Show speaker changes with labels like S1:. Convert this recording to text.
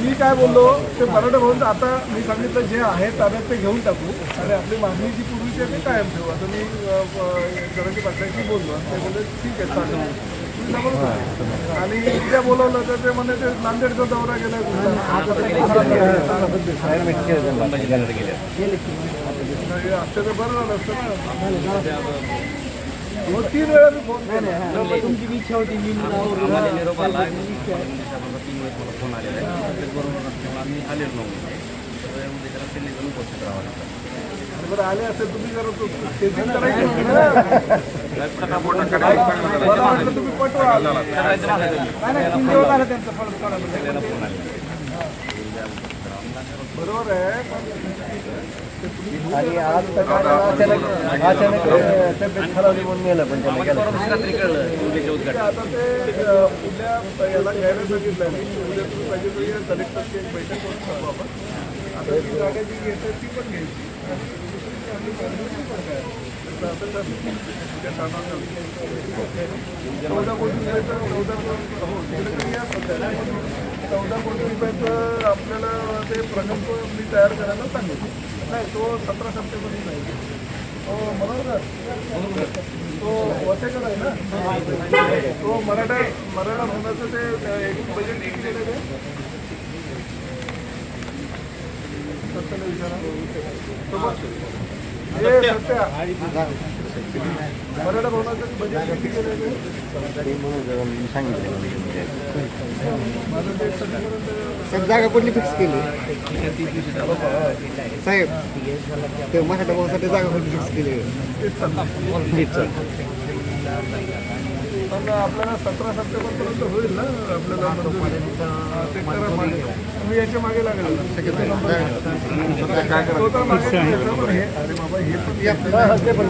S1: मी काय बोललो ते मराठा भवन आता मी सांगितलं जे आहे ताब्यात ते घेऊन टाकू आणि आपली मागणी जी पूर्वीची आहे ती कायम ठेवू. आता मी जरांगे पाटलांशी बोललो आणि ते बोलले ठीक आहे चालेल. आणि उद्या बोलवलं तर ते म्हणे ते नांदेडचा दौरा गेला असते तर बरं झालं असतं ना. 3 वेळा मी फोन केला.
S2: तुमची इच्छा होती मी निरोप आला फोन आलेला आहे आम्ही आलेलो नव्हतो त्याला सगळेजण उपस्थित राहावं लागतं.
S1: बरं आले असेल तुम्ही जरा स्टेजिंग करायची होती ना. मला वाटलं तुम्ही पटवा. बरोबर आहे आणि आज अचानक तब्येत खराब म्हणून गेलं पण आता ते उद्या याला घ्यायला सांगितलं मी उद्या तुम्ही पाहिजे कलेक्टरची एक बैठक करून टाकू आपण. आता ती जागा जी घेते ती पण घ्यायची. 14 कोटी रुपयाचं 14 कोटी रुपयाचं आपल्याला ते प्रकल्प मी तयार करायला सांगितलं नाही. तो 17 सप्टेंबरला नाही. तो बरोबर तो वसेकडे आहे ना. तो मराठा भवनाचं ते एकूण बजेट किती केलं ते सत्याला विचारा. सत्या मराठा भवनाचं बजेट किती केलं ते
S3: साहेब जागा कुठली फिक्स केली साहेब ते मराठा भाऊसाठी जागा कुठली फिक्स केली
S1: पण आपल्याला 17 सप्टेंबरपर्यंत होईल ना आपल्याला ते करा मागे. तुम्ही याच्या मागे लागेल अरे बाबा हे पण